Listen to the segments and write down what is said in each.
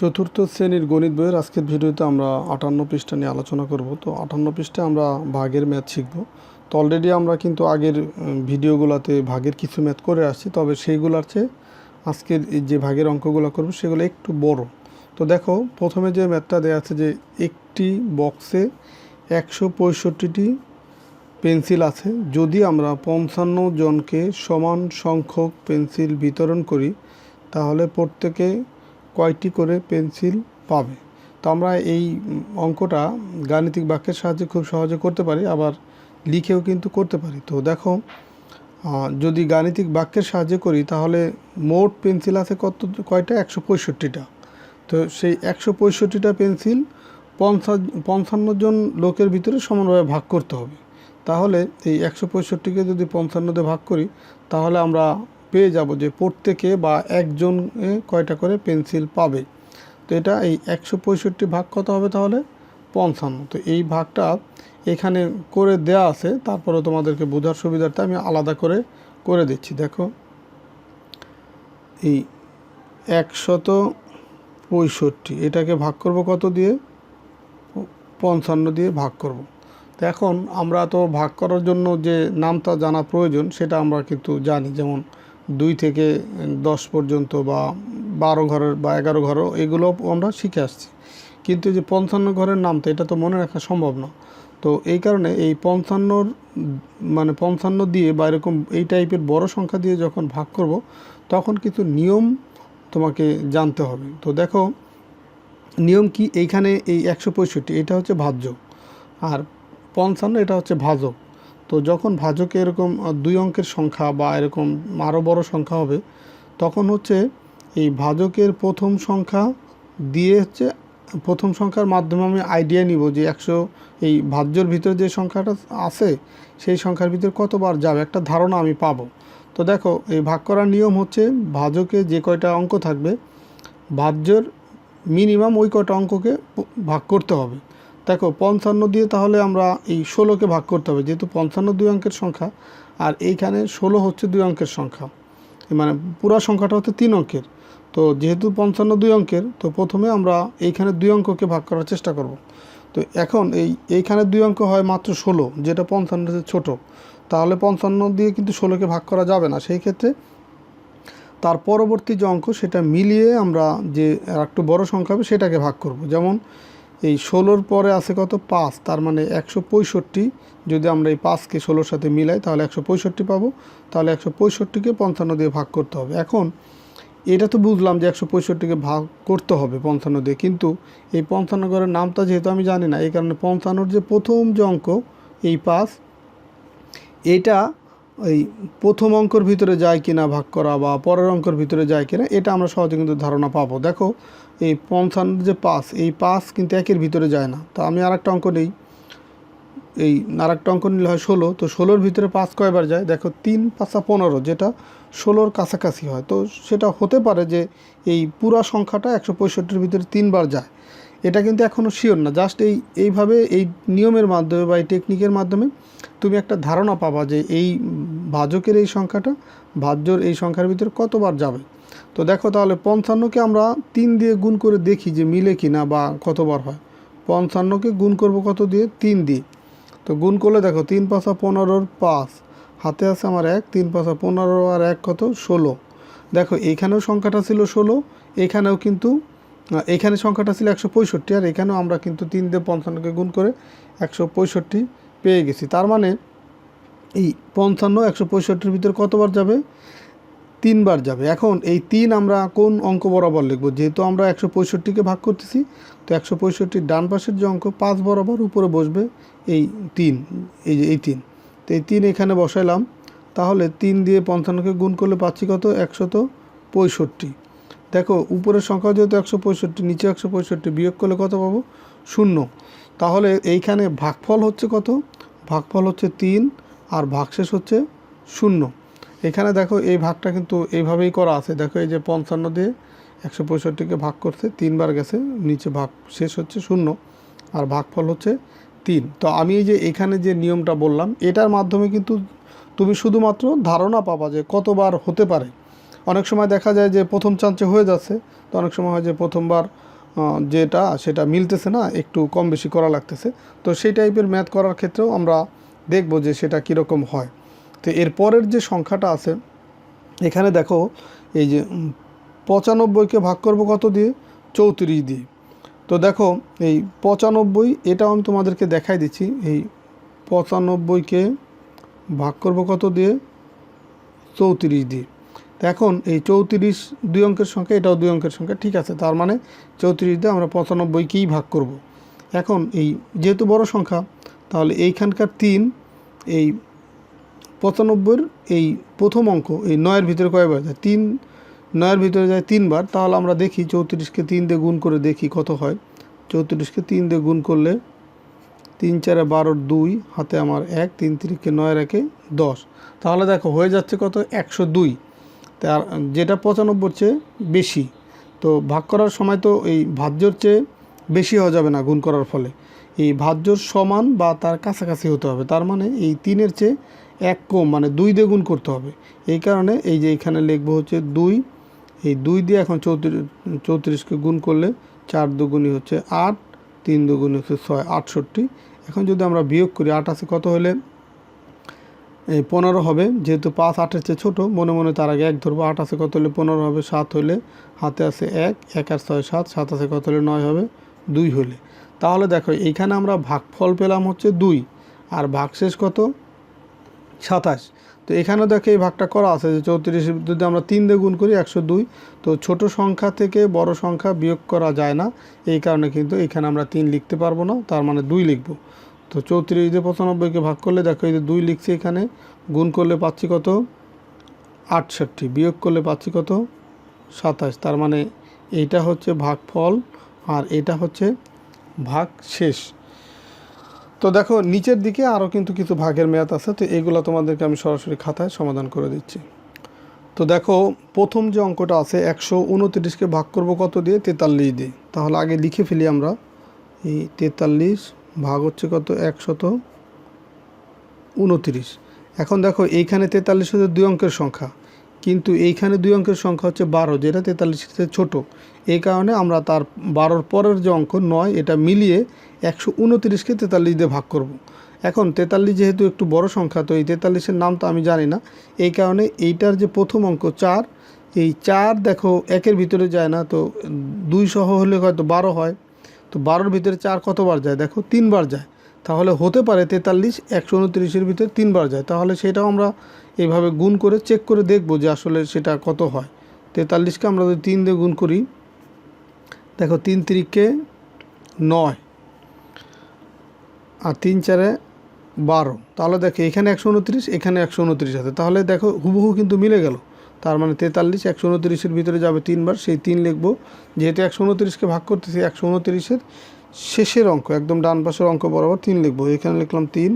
চতুর্থ শ্রেণীর গণিত বইয়ের আজকের ভিডিওতে আমরা 58 পৃষ্ঠা নিয়ে আলোচনা করব। তো 58 পৃষ্ঠায় আমরা ভাগের ম্যাথ শিখব। তো অলরেডি আমরা কিন্তু আগের ভিডিওগুলোতে ভাগের কিছু ম্যাথ করে আসছি, তবে সেইগুলোর চেয়ে আজকের যে ভাগের অঙ্কগুলো করব সেগুলো একটু বড়। তো দেখো, প্রথমে যে ম্যাথটা দেওয়া আছে যে একটি বক্সে 165টি পেন্সিল আছে। যদি আমরা 55 জনকে সমান সংখ্যক পেন্সিল বিতরণ করি তাহলে প্রত্যেকে কয়টি করে পেন্সিল পাবে। তো আমরা এই অঙ্কটা গাণিতিক বাক্যের সাহায্যে খুব সহজে করতে পারি, আবার লিখেও কিন্তু করতে পারি। তো দেখো, যদি গাণিতিক বাক্যের সাহায্যে করি তাহলে মোট পেন্সিল আছে কয়টা? 165টা। তো সেই 165টা পেন্সিল 55 জন লোকের ভিতরে সমানভাবে ভাগ করতে হবে। তাহলে এই 165কে যদি 55 দিয়ে ভাগ করি তাহলে আমরা পেয়ে যাব যে প্রত্যেকে বা একজনে কয়টা করে পেন্সিল পাবে। তো এটা এই 165 ভাগ কত হবে? তাহলে 55। তো এই ভাগটা এখানে করে দেয়া আছে, তারপরে তোমাদেরকে বোঝার সুবিধার্থে আমি আলাদা করে করে দিচ্ছি। দেখো, এই 165 এটাকে ভাগ করব কত দিয়ে? 55 দিয়ে ভাগ করব। তো এখন আমরা তো ভাগ করার জন্য যে নামটা জানা প্রয়োজন সেটা আমরা কিন্তু জানি, যেমন 2 থেকে 10 পর্যন্ত বা 12 ঘরের বা 11 ঘরও, এগুলো আমরা শিখে আসছি। কিন্তু যে 55 ঘরের নামটা এটা তো মনে রাখা সম্ভব না। তো এই কারণে এই 55 মানে 55 দিয়ে বা এরকম এই টাইপের বড় সংখ্যা দিয়ে যখন ভাগ করব তখন কিছু নিয়ম তোমাকে জানতে হবে। তো দেখো, নিয়ম কি? এইখানে এই 165 এটা হচ্ছে ভাজ্য, আর 55 এটা হচ্ছে ভাজক। তো যখন ভাজকে এরকম 2 অঙ্কের সংখ্যা বা এরকম আরও বড় সংখ্যা হবে তখন হচ্ছে এই ভাজকের প্রথম সংখ্যা দিয়ে হচ্ছে প্রথম সংখ্যার মাধ্যমে আমি আইডিয়া নিব যে 100 এই ভাজ্যর ভিতরে যে সংখ্যাটা আছে সেই সংখ্যার ভিতরে কতবার যাবে, একটা ধারণা আমি পাবো। তো দেখো, এই ভাগ করার নিয়ম হচ্ছে ভাজকে যে কয়টা অঙ্ক থাকবে ভাজ্যর মিনিমাম ওই কয়টা অঙ্ককে ভাগ করতে হবে। দেখো, 55 দিয়ে তাহলে আমরা এই 16কে ভাগ করতে হবে, যেহেতু 55 2 অঙ্কের সংখ্যা আর এইখানে 16 হচ্ছে 2 অঙ্কের সংখ্যা, মানে পুরা সংখ্যাটা হচ্ছে 3 অঙ্কের। তো যেহেতু 55 2 অঙ্কের, তো প্রথমে আমরা এইখানে 2 অঙ্ককে ভাগ করার চেষ্টা করব। তো এখন এইখানে 2 অঙ্ক হয় মাত্র 16, যেটা 55 ছোট। তাহলে 55 দিয়ে কিন্তু 16কে ভাগ করা যাবে না। সেই ক্ষেত্রে তার পরবর্তী যে অঙ্ক সেটা মিলিয়ে আমরা যে একটু বড় সংখ্যা হবে সেটাকে ভাগ করব। যেমন এই 16-র পরে আছে কত? 5, তার মানে 165। যদি আমরা এই 5কে 16-র সাথে মিলাই তাহলে 165 পাবো। তাহলে 165কে 55 দিয়ে ভাগ করতে হবে। এখন এটা তো বুঝলাম যে 165কে ভাগ করতে হবে 55 দিয়ে, কিন্তু এই 55 ঘরের নামটা যেহেতু আমি জানি না, এই কারণে 55-র যে প্রথম যে অঙ্ক এই 5, এইটা এই প্রথম অঙ্কের ভিতরে যায় কিনা ভাগ করা বা পরের অঙ্কের ভিতরে যায় কিনা এটা আমরা সহজে কিন্তু ধারণা পাবো। দেখো, এই 55 যে 5, এই 5 কিন্তু একের ভিতরে যায় না। তো আমি আরেকটা অঙ্ক নেই, এই আরেকটা অঙ্ক নিলে হয় 16। তো 16-র ভিতরে 5 কয়বার যায়? দেখো, 3 5 15, যেটা 16-র কাছাকাছি হয়। তো সেটা হতে পারে যে এই পুরা সংখ্যাটা 165-র ভিতরে 3 বার যায়। এটা কিন্তু এখনও শিওর না, জাস্ট এইভাবে এই নিয়মের মাধ্যমে বা এই টেকনিকের মাধ্যমে তুমি একটা ধারণা পাবা যে এই ভাজকের এই সংখ্যাটা ভাজ্যর এই সংখ্যার ভিতরে কতবার যাবে। তো দেখো, তাহলে 55কে আমরা 3 দিয়ে গুণ করে দেখি যে মিলে কিনা বা কতবার হয়। 55কে গুণ করব কত দিয়ে? 3 দিয়ে। তো গুণ করলে দেখো, 3 5 15-র 5, হাতে আছে আমার 1, 3 5 15 আর 1 কত? 16। দেখো, এইখানেও সংখ্যাটা ছিল 16, এখানেও কিন্তু এখানে সংখ্যাটা ছিল 165, আর এখানেও আমরা কিন্তু 3 দিয়ে 55কে গুণ করে 165 পেয়ে গেছি। তার মানে এই 55 165-র ভিতরে কতবার যাবে? 3 বার যাবে। এখন এই 3 আমরা কোন অঙ্ক বরাবর লিখব? যেহেতু আমরা 165কে ভাগ করতেছি, তো 165-র ডান পাশের যে অঙ্ক 5 বরাবর উপরে বসবে এই 3, এই যে এই 3। তো এই 3 এখানে বসাইলাম। তাহলে 3 দিয়ে 55কে গুণ করলে পাচ্ছি কত? 165। দেখো, উপরের সংখ্যা যেহেতু 165, নিচে 165, বিয়োগ করলে কত পাবো? 0। তাহলে এইখানে ভাগফল হচ্ছে কত? ভাগফল হচ্ছে 3 আর ভাগশেষ হচ্ছে 0। এখানে দেখো, এই ভাগটা কিন্তু এইভাবেই করা আছে। দেখো, এই যে 55 দিয়ে 165কে ভাগ করছে, 3 বার গেছে, নিচে ভাগ শেষ হচ্ছে 0 আর ভাগফল হচ্ছে 3। তো আমি এই যে এখানে যে নিয়মটা বললাম এটার মাধ্যমে কিন্তু তুমি শুধুমাত্র ধারণা পাবা যে কতবার হতে পারে। অনেক সময় দেখা যায় যে প্রথম চান্সে হয়ে যাচ্ছে, তো অনেক সময় হয় যে প্রথমবার যেটা সেটা মিলতেছে না, একটু কম বেশি করা লাগতেছে। তো সেই টাইপের ম্যাথ করার ক্ষেত্রেও আমরা দেখব যে সেটা কীরকম হয়। তো এর পরের যে সংখ্যাটা আছে এখানে দেখো, এই যে 95কে ভাগ করব কত দিয়ে, 34 দিয়ে। তো দেখো এই 95, এটাও আমি তোমাদেরকে দেখাই দিচ্ছি। এই 95কে ভাগ করব কত দিয়ে, 34 দিয়ে। তো এখন এই 34 দুই অঙ্কের সংখ্যা, এটাও দুই অঙ্কের সংখ্যা, ঠিক আছে। তার মানে 34 দিয়ে আমরা 95কেই ভাগ করব। এখন এই যেহেতু বড় সংখ্যা, তাহলে এইখানকার 3, এই 95-এর এই প্রথম অঙ্ক এই 9-এর ভিতরে কয়বার যায়, 3, 9-এর ভিতরে যায় 3 বার। তাহলে আমরা দেখি 34কে 3 দিয়ে গুণ করে দেখি কত হয়। 34কে 3 দিয়ে গুণ করলে 3 4 12, 2 হাতে আমার 1, 3 3 9 1 10। তাহলে দেখো হয়ে যাচ্ছে কত, 102। তার যেটা 95-র চেয়ে বেশি। তো ভাগ করার সময় তো এই ভাজ্যর চেয়ে বেশি হওয়া যাবে না গুণ করার ফলে, এই ভাজ্যর সমান বা তার কাছাকাছি হতে হবে। তার মানে এই 3-এর চেয়ে 1 কম, মানে 2 দিয়ে গুণ করতে হবে। এই কারণে এই যে এখানে লিখবো হচ্ছে 2। এই 2 দিয়ে এখন 34কে গুণ করলে 4 দুগুণই হচ্ছে 8, 3 দুগুণই হচ্ছে 6, 68। এখন যদি আমরা বিয়োগ করি, 8 আছে কত হলে এই 15 হবে। যেহেতু 5 8-এর চেয়ে ছোটো, মনে মনে তার আগে 1 ধরবো। 8 আছে কত হলে 15 হবে, 7 হলে হাতে আছে 1, 1 আর 6 7, 7 আছে কত হলে 9 হবে, 2 হলে। তাহলে দেখো এইখানে আমরা ভাগফল পেলাম হচ্ছে 2, আর ভাগশেষ কত, 27। তো এখানেও দেখো এই ভাগটা করা আছে যে 34 যদি আমরা 3 দিয়ে গুণ করি 102। তো ছোট সংখ্যা থেকে বড় সংখ্যা বিয়োগ করা যায় না, এই কারণে কিন্তু এখানে আমরা 3 লিখতে পারবো না, তার মানে 2 লিখব। তো 34 দিয়ে 95কে ভাগ করলে দেখো এই যে 2 লিখছি এখানে, গুণ করলে পাচ্ছি কত, 68, বিয়োগ করলে পাচ্ছি কত, 27। তার মানে এইটা হচ্ছে ভাগফল আর এটা হচ্ছে ভাগ শেষ। তো দেখো নিচের দিকে আরও কিন্তু কিছু ভাগের মেয়াদ আছে, তো এগুলো তোমাদেরকে আমি সরাসরি খাতায় সমাধান করে দিচ্ছি। তো দেখো প্রথম যে অঙ্কটা আছে, 129কে ভাগ করব কত দিয়ে, 43 দিয়ে। তাহলে আগে লিখে ফেলি আমরা, এই 43 ভাগ হচ্ছে কত, 129। এখন দেখো এইখানে 43 হচ্ছে দুই অঙ্কের সংখ্যা, কিন্তু এইখানে দুই অঙ্কের সংখ্যা হচ্ছে 12, যেটা 43-এর চেয়ে ছোটো। এই কারণে আমরা তার 12-র পরের যে অঙ্ক 9, এটা মিলিয়ে 129কে 43 দিয়ে ভাগ করব। এখন 43 যেহেতু একটু বড় সংখ্যা, তো এই 43-এর নাম তো আমি জানি না, এই কারণে এইটার যে প্রথম অঙ্ক 4, এই 4 দেখো 1-এর ভিতরে যায় না, তো 2 সহ হলে হয়তো 12 হয়। তো 12-র ভিতরে 4 কতবার যায়, দেখো 3 বার যায়। তাহলে হতে পারে 43 129-এর ভিতরে 3 বার যায়। তাহলে সেটাও আমরা এইভাবে গুণ করে চেক করে দেখব যে আসলে সেটা কত হয়। 43কে আমরা যদি 3 দিয়ে গুণ করি, দেখো 3 3-কে 9 আর 3 4-এ 12। তাহলে দেখো এখানে 129, এখানে 129 আছে, তাহলে দেখো হুবহু কিন্তু মিলে গেল। তার মানে 43 129-এর ভিতরে যাবে 3 বার, সেই 3 লিখবো। যেহেতু 129কে ভাগ করতেছি, 129-এর শেষের অঙ্ক একদম ডান পাশের অঙ্ক বরাবর 3 লিখবো। এখানে লিখলাম 3,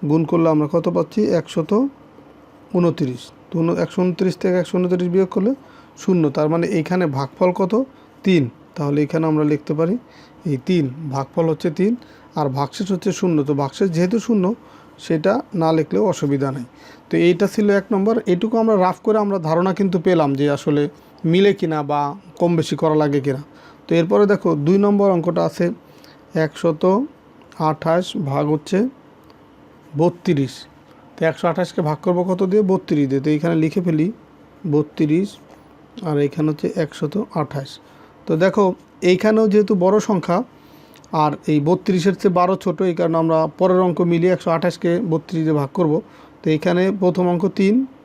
গুণ করলে আমরা কত পাচ্ছি, 129। তো 129 থেকে 129 বিয়োগ করলে 0। তার মানে এইখানে ভাগফল কত, 3। তাহলে এখানে আমরা লিখতে পারি এই 3, ভাগফল হচ্ছে 3 আর ভাগশেষ হচ্ছে 0। তো ভাগশেষ যেহেতু 0, সেটা না লিখলেও অসুবিধা নেই। তো এইটা ছিল 1 নম্বর। এইটুকু আমরা রাফ করে আমরা ধারণা কিন্তু পেলাম যে আসলে মিলে কিনা বা কম বেশি করা লাগে কিনা। তো এরপরে দেখো 2 নম্বর অঙ্কটা আছে, 128 ভাগ হচ্ছে 32। তো 128কে ভাগ করবো কত দিয়ে, 32 দিয়ে। তো এইখানে লিখে ফেলি 32, আর এইখানে হচ্ছে 128। তো দেখো এইখানেও যেহেতু বড় সংখ্যা আর এই 32-এর চেয়ে 12 ছোটো, এই কারণে আমরা পরের অঙ্ক মিলিয়ে 128কে 32 দিয়ে ভাগ করব। তো এইখানে প্রথম অঙ্ক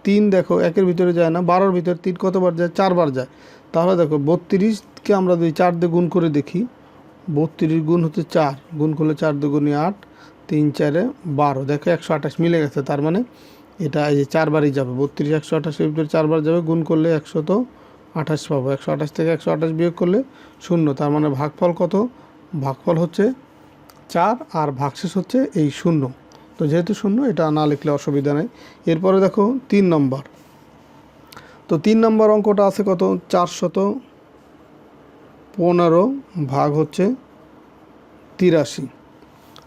3 দেখো 1-এর ভিতরে যায় না, 12-র ভিতরে 3 কতবার যায়, 4 বার যায়। তাহলে দেখো 32কে আমরা যদি 4 দিয়ে গুণ করে দেখি, 32 গুণ হচ্ছে 4, গুণ করলে 4 দুগুণে 8, 3 4-এ 12। দেখো 128 মিলে গেছে, তার মানে এটা এই যে 4 বারই যাবে। 32 128-এর ভিতরে 4 বার যাবে, গুণ করলে 128 পাবো। 128 থেকে 128 বিয়োগ করলে 0। তার মানে ভাগফল কত, ভাগফল হচ্ছে 4 আর ভাগশেষ হচ্ছে এই 0। তো যেহেতু 0, এটা না লিখলে অসুবিধা নেই। এরপরে দেখো 3 নম্বর। তো 3 নম্বর অঙ্কটা আছে কত, 415 ভাগ হচ্ছে 83।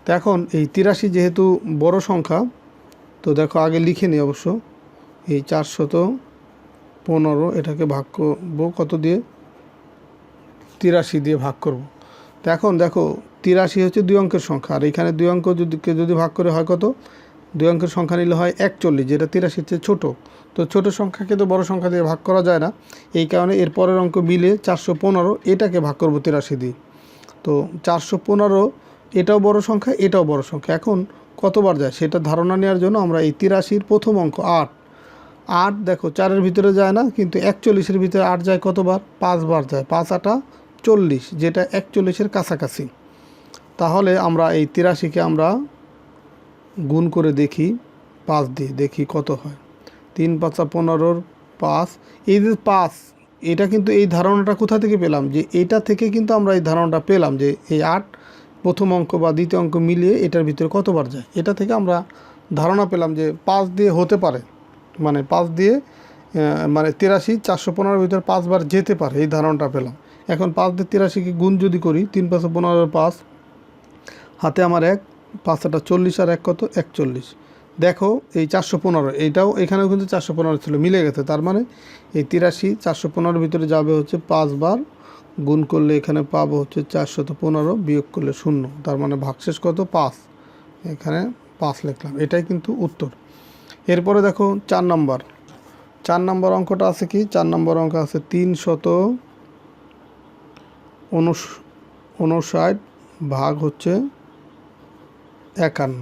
তো এখন এই 83 যেহেতু বড় সংখ্যা, তো দেখো আগে লিখে নিই অবশ্য, এই 415 15, এটাকে ভাগ করব কত দিয়ে? 83 দিয়ে ভাগ করব। তো এখন দেখো 83 হচ্ছে 2 অঙ্কের সংখ্যা, আর এখানে 2 অঙ্ক যদি ভাগ করে হয় কত? 2 অঙ্কের সংখ্যা নিলে হয় 41, যেটা 83 চেয়ে ছোটো। তো ছোটো সংখ্যাকে তো বড় সংখ্যা দিয়ে ভাগ করা যায় না, এই কারণে এর পরের অঙ্ক মিলে 415, এটাকে ভাগ করব 83 দিয়ে। তো 415 এটাও বড় সংখ্যা, এটাও বড় সংখ্যা। এখন কতবার যায় সেটা ধারণা নেওয়ার জন্য আমরা এই 83-র প্রথম অঙ্ক 8 দেখো 4-এর ভিতরে যায় না, কিন্তু 41-এর ভিতরে 8 যায় কতবার? 5 বার যায়। 5 8 40, যেটা 41-এর কাছাকাছি। তাহলে আমরা এই 83-কে আমরা গুণ করে দেখি 5 দিয়ে, দেখি কত হয়। 3 5 15, 5। এই যে 5, এটা কিন্তু এই ধারণাটা কোথা থেকে পেলাম? যে এটা থেকে কিন্তু আমরা এই ধারণাটা পেলাম যে এই 8 প্রথম অঙ্ক বা দ্বিতীয় অঙ্ক মিলিয়ে এটার ভিতরে কতবার যায়। এটা থেকে আমরা ধারণা পেলাম যে 5 দিয়ে হতে পারে, মানে 5 দিয়ে মানে 83 415-এর ভিতরে 5 বার যেতে পারে, এই ধারণাটা পেলাম। এখন 5 দিয়ে 83-কে গুণ যদি করি, 3 5 15, 5 হাতে আমার 1, 5 8 40, আর 1 কত? 41। দেখো এই 415, এইটাও এখানেও কিন্তু 415 ছিল, মিলে গেছে। তার মানে এই 83 415-এর ভিতরে যাবে হচ্ছে 5 বার, গুণ করলে এখানে পাবো হচ্ছে 415, বিয়োগ করলে 0। তার মানে ভাগশেষ কত? 5। এখানে 5 লিখলাম, এটাই কিন্তু উত্তর। এরপরে দেখো 4 নম্বর অঙ্কটা আছে কি? 4 নম্বর অঙ্ক আছে 359 ভাগ হচ্ছে 51।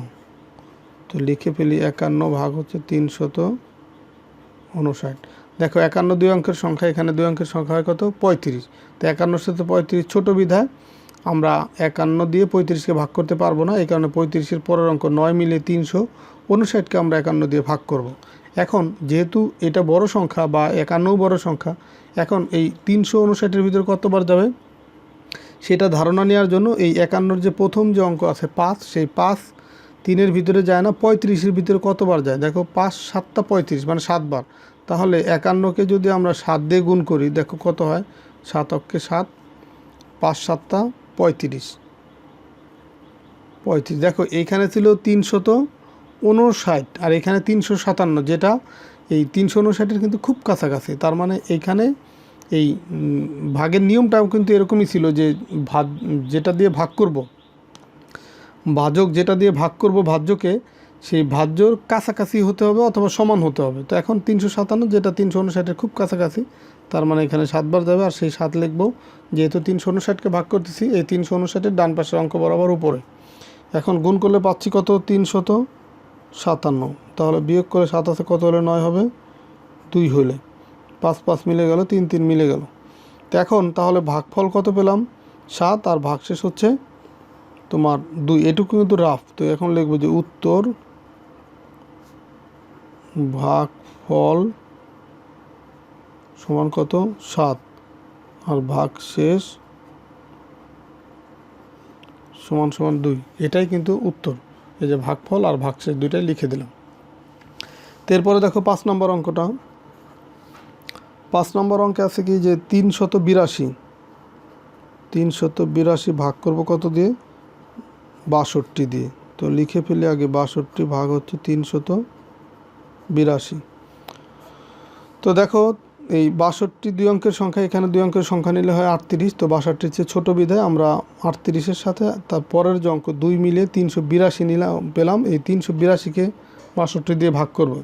তো লিখে ফেলি 51 ভাগ হচ্ছে 359। দেখো 51 2 অঙ্কের সংখ্যা, এখানে 2 অঙ্কের সংখ্যা হয় কত? 35। তো 51-র সাথে 35 ছোটো বিধায় আমরা 51 দিয়ে 35-কে ভাগ করতে পারবো না, এই কারণে 35-এর পরের অঙ্ক 9 মিলে 359-কে আমরা 51 দিয়ে ভাগ করব। এখন যেহেতু এটা বড় সংখ্যা বা 51 বড় সংখ্যা, এখন এই 359-এর ভিতরে কতবার যাবে সেটা ধারণা নেওয়ার জন্য এই 51-র যে প্রথম যে অঙ্ক আছে 5, সেই 5 3-এর ভিতরে যায় না, 35-এর ভিতরে কতবার যায়? দেখো 5 7 35, মানে 7 বার। তাহলে 51-কে যদি আমরা 7 দিয়ে গুণ করি, দেখো কত হয়? 7 অক্ষে 7, 5 7 35। দেখো এইখানে ছিল 359 আর এখানে 357, যেটা এই 359-এর কিন্তু খুব কাছাকাছি। তার মানে এইখানে এই ভাগের নিয়মটাও কিন্তু এরকমই ছিল যে যেটা দিয়ে ভাগ করব, ভাজক যেটা দিয়ে ভাগ করব ভাজ্যকে, সেই ভাজ্যর কাছাকাছি হতে হবে অথবা সমান হতে হবে। তো এখন 357 যেটা 359-এর খুব কাছাকাছি, তার মানে এখানে 7 বার যাবে, আর সেই 7 লিখব। যেহেতু 359-কে ভাগ করতেছি, এই 359-এর ডান পাশের অঙ্ক বরাবর উপরে। এখন গুণ করলে পাচ্ছি কত? 357। তাহলে বিয়োগ করে 7 আছে কত হলে 9 হবে? 2 হলে 5 5 মিলে গেল, 3 3 মিলে গেল। তো এখন তাহলে ভাগফল কত পেলাম? 7, আর ভাগশেষ হচ্ছে তোমার 2। এটুকু কিন্তু রাফ। তো এখন লিখবো যে উত্তর ভাগফল সমান কত? 7, আর ভাগশেষ সমান 2। এটাই কিন্তু উত্তর। এই যে ভাগফল আর ভাগশেষ দুইটাই লিখে দিলাম। এরপরে দেখো 5 নম্বর অঙ্কটা। 5 নম্বর অঙ্কে আছে কি যে 382 ভাগ করব কত দিয়ে? 62 দিয়ে। তো লিখে ফেলি আগে 62 ভাগ হচ্ছে 382। তো দেখো এই 62 2 অঙ্কের সংখ্যা, এখানে 2 অঙ্কের সংখ্যা নিলে হয় 38। তো 62-র চেয়ে ছোটো বিধায় আমরা 38-এর সাথে তার পরের যে অঙ্ক 2 মিলে 382 নিলাম, পেলাম। এই 382-কে 62 দিয়ে ভাগ করব।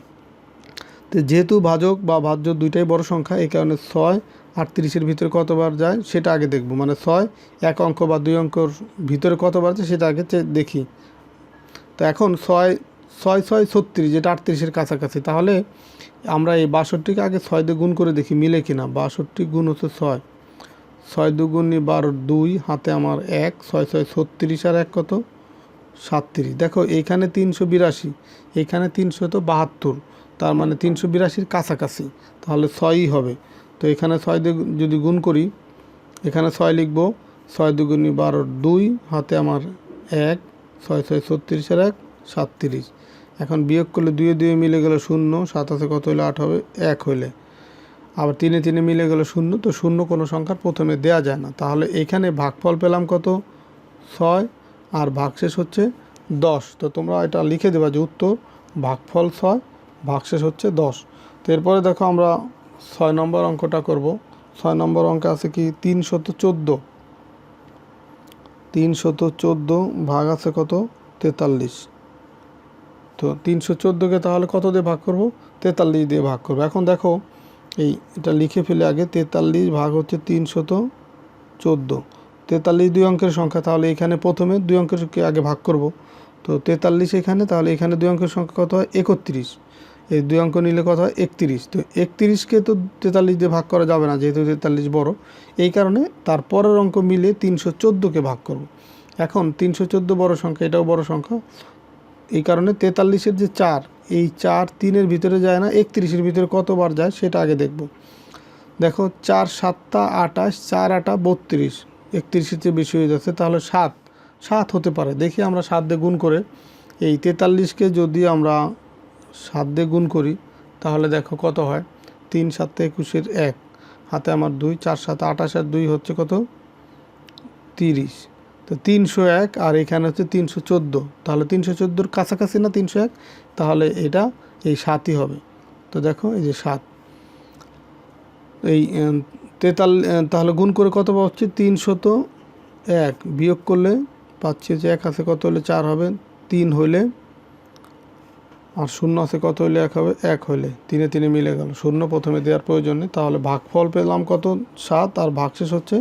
তো যেহেতু ভাজক বা ভাজ্য দুইটাই বড় সংখ্যা, এই কারণে 6 38-এর ভিতরে কতবার যায় সেটা আগে দেখব। মানে 6 এক অঙ্ক বা 2 অঙ্কর ভিতরে কতবার যায় সেটা আগে দেখি। তো এখন 6 6 6 36, যেটা 38-এর কাছাকাছি। তাহলে আমরা এই 62-কে আগে 6 দিয়ে গুণ করে দেখি মিলে কিনা। 62 গুণ হচ্ছে 6, 6 2 গুণ 12, 2 হাতে আমার 1, 6 6 36, আর 1 কত? 37। দেখো এইখানে 382, এইখানে 372, তার মানে 382-র কাছাকাছি, তাহলে 6ই হবে। তো এখানে 6 দিয়ে যদি গুণ করি, এখানে 6 লিখব, 6 2 গুণ 12, 2 হাতে আমার 1, 6 6 36, আর 1 37। এখন বিয়োগ করলে 2 2 মিলে গেল 0, 7 আছে কত হলে 8 হবে? 1 হইলে। আবার 3 3 মিলে গেল 0। তো 0 কোনো সংখ্যার প্রথমে দেয়া যায় না। তাহলে এখানে ভাগফল পেলাম কত? 6, আর ভাগশেষ হচ্ছে 10। তো তোমরা এটা লিখে দেবা যে উত্তর ভাগফল 6, ভাগশেষ হচ্ছে 10। তো এরপরে দেখো আমরা 6 নম্বর অঙ্কটা করব। 6 নম্বর অঙ্ক আছে কি 314, 314 ভাগ আছে কত 43। তো 314কে তাহলে কত দিয়ে ভাগ করব, 43 দিয়ে ভাগ করব। এখন দেখো এই এটা লিখে ফেলে আগে, 43 ভাগ হচ্ছে 314, 43 দুই অঙ্কের সংখ্যা, তাহলে এখানে প্রথমে দুই অঙ্কের আগে ভাগ করব। তো 43 এখানে, তাহলে এখানে দুই অঙ্কের সংখ্যা কত হয় 31, এই দুই অঙ্ক নিলে কত হয় 31। তো 31কে তো 43 দিয়ে ভাগ করা যাবে না, যেহেতু 43 বড়, এই কারণে তারপরের অঙ্ক মিলে 314কে ভাগ করব। এখন 314 বড় সংখ্যা, এটাও বড় সংখ্যা, এই কারণে 43-এর যে 4, এই 4 3-এর ভিতরে যায় না, 31-এর ভিতরে কতবার যায় সেটা আগে দেখব। দেখো 4 7টা 28, 4 8 32, 31-এর চেয়ে বেশি হয়ে যাচ্ছে, তাহলে 7 হতে পারে। দেখি আমরা 7 দিয়ে গুণ করে, এই 43কে যদি আমরা 7 দিয়ে গুণ করি তাহলে দেখো কত হয়, 3 7 21-এর 1, হাতে আমার 2, 4 7 28 আর 2 হচ্ছে কত 30। তো 301, আর এখানে হচ্ছে 314, তাহলে 314-র কাছাকাছি না 301, তাহলে এটা এই 7ই হবে। তো দেখো এই যে 7, এই 43, তাহলে গুণ করে কত পাচ্ছি 301, বিয়োগ করলে পাচ্ছি যে 1 আছে কত হলে 4 হবে, 3 হইলে, আর 0 আছে কত হইলে 1 হবে, 1 হইলে 3 3 মিলে গেল, 0 প্রথমে দেওয়ার প্রয়োজন নেই। তাহলে ভাগফল পেলাম কত 7, আর ভাগশেষ হচ্ছে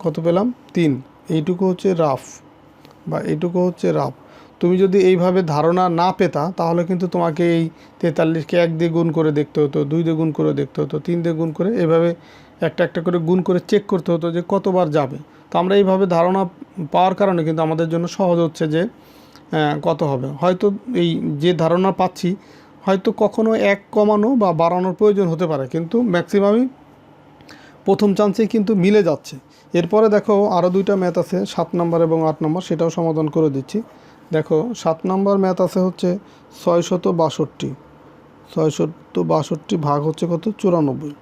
কত পেলাম 3। এইটুকু হচ্ছে রাফ, বা এইটুকু হচ্ছে রাফ। তুমি যদি এইভাবে ধারণা না পেতা তাহলে কিন্তু তোমাকে এই 43কে 1 দিয়ে গুণ করে দেখতে হতো, 2 দিয়ে গুণ করে দেখতে হতো, 3 দিয়ে গুণ করে, এভাবে একটা একটা করে গুণ করে চেক করতে হতো যে কতবার যাবে। তো আমরা এইভাবে ধারণা পাওয়ার কারণে কিন্তু আমাদের জন্য সহজ হচ্ছে যে কত হবে। হয়তো এই যে ধারণা পাচ্ছি, হয়তো কখনো 1 কমানো বা বাড়ানোর প্রয়োজন হতে পারে, কিন্তু ম্যাক্সিমামই প্রথম চান্সেই কিন্তু মিলে যাচ্ছে। এরপরে দেখো আরও 2টা ম্যাথ আছে, 7 নম্বর এবং 8 নম্বর, সেটাও সমাধান করে দিচ্ছি। দেখো 7 নম্বর ম্যাথ আছে হচ্ছে 662, 662 ভাগ হচ্ছে কত 94।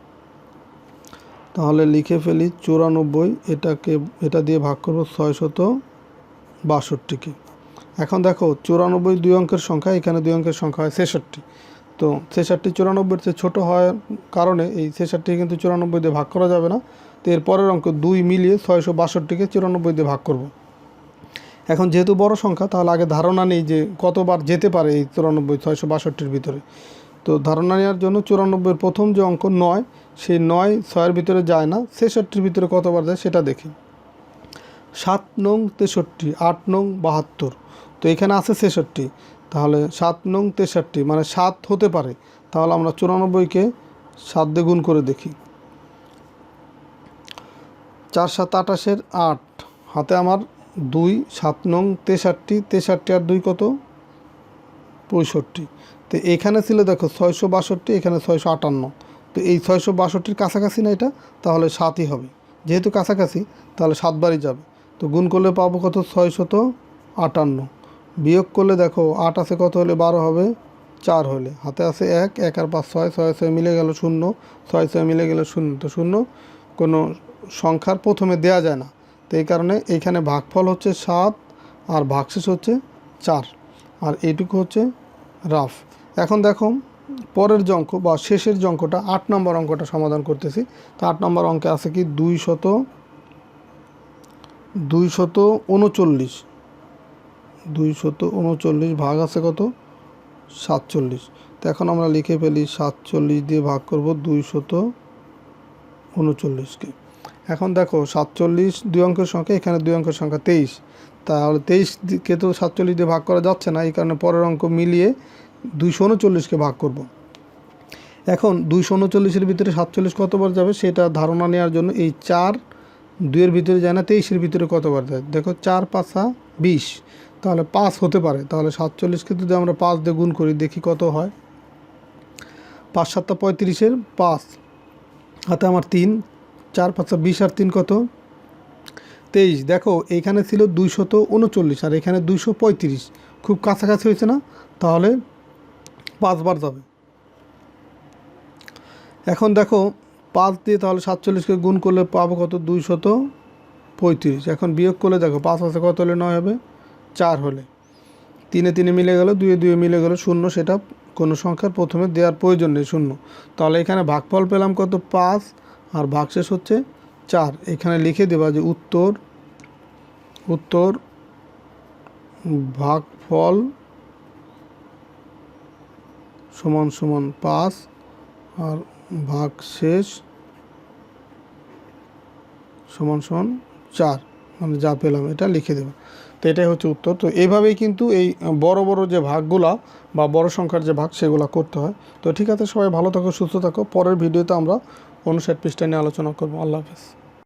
তাহলে লিখে ফেলি 94, এটা দিয়ে ভাগ করব 662-কে। এখন দেখো 94 দুই অঙ্কের সংখ্যা, এখানে দুই অঙ্কের সংখ্যা হয় 66। তো 66 94-এর চেয়ে ছোটো হওয়ার কারণে এই 66 কিন্তু 94 দিয়ে ভাগ করা যাবে না। তো এর পরের অঙ্ক 2 মিলিয়ে 662-কে 94 দিয়ে ভাগ করব। এখন যেহেতু বড় সংখ্যা, তাহলে আগে ধারণা নেই যে কতবার যেতে পারে এই 94 662-র ভিতরে। তো ধারণা নেওয়ার জন্য 94-এর প্রথম যে অঙ্ক 9, সেই 9 6-এর ভিতরে যায় না, 66-র ভিতরে কতবার যায় সেটা দেখি। 7 নং 63, 8 নং 72, তো এখানে আছে 66, তাহলে 7 নং 63 মানে 7 হতে পারে। তাহলে আমরা 94-কে 7 দিয়ে গুণ করে দেখি। 4 7 28-এর 8, হাতে আমার 2, 7 নং 63, 63 আর 2 কত 65। তো এখানে ছিল দেখো 662, এখানে 658, তো এই 662-র কাছাকাছি না এটা, তাহলে 7ই হবে। যেহেতু কাছাকাছি তাহলে 7 বারই যাবে। তো গুণ করলে পাবো কত 658, বিয়োগ করলে দেখো 8 আছে কত হলে 12 হবে, 4 হলে, হাতে আছে 1, 1 আর 5 6, 6 6 মিলে গেল 0, 6 6 মিলে গেল 0। তো 0 কোনো সংখ্যার প্রথমে দেয়া যায় না, তো এই কারণে এইখানে ভাগফল হচ্ছে 7 আর ভাগশেষ হচ্ছে 4, আর এইটুকু হচ্ছে রাফ। এখন দেখো পরের যে অঙ্ক বা শেষের যে অঙ্কটা 8 নম্বর অঙ্কটা সমাধান করতেছি। তো 8 নম্বর অঙ্কে আছে কি 239 ভাগ আছে কত 47। তো এখন আমরা লিখে ফেলি 47 দিয়ে ভাগ করব 239-কে। এখন দেখো 47 দুই অঙ্কের সংখ্যা, এখানে দুই অঙ্কের সংখ্যা 23, তাহলে 23কে তো 47 দিয়ে ভাগ করা যাচ্ছে না, এই কারণে পরের অঙ্ক মিলিয়ে 239-কে ভাগ করব। এখন 239-এর ভিতরে 47 কতবার যাবে সেটা ধারণা নেওয়ার জন্য এই 4 2-এর ভিতরে যায় না, 23-এর ভিতরে কতবার যায় দেখো, 4 5 20, তাহলে 5 হতে পারে। তাহলে 47-কে যদি আমরা 5 দিয়ে গুণ করি দেখি কত হয়, 5 7 35-এর 5, হাতে আমার 3, 4 5 20 আর 3 কত 23। দেখো এইখানে ছিল 239 আর এখানে 235, খুব কাছাকাছি হয়েছে না, তাহলে 5 বার যাবে। এখন দেখো 5 দিয়ে তাহলে 47-কে গুণ করলে পাবো কত 235। এখন বিয়োগ করলে দেখো 5 আছে কত হলে 9 হবে, 4 হলে, 3 3 মিলে গেল, 2 2 মিলে গেল 0, সেটা কোনো সংখ্যার প্রথমে দেওয়ার প্রয়োজন নেই শূন্য। তাহলে এখানে ভাগফল পেলাম কত 5 আর ভাগশেষ হচ্ছে 4। এখানে লিখে দেবা যে উত্তর ভাগফল সমান সমান 5 আর ভাগশেষ সমান সমান 4, মানে যা পেলাম এটা লিখে দেবা। তো এটাই হচ্ছে উত্তর। তো এইভাবেই কিন্তু এই বড় বড় যে ভাগগুলা বা বড় সংখ্যার যে ভাগ সেগুলো করতে হয়। তো ঠিক আছে, সবাই ভালো থাকো, সুস্থ থাকো। পরের ভিডিওতে আমরা 59 পৃষ্ঠা নিয়ে আলোচনা করবো। আল্লাহ হাফেজ।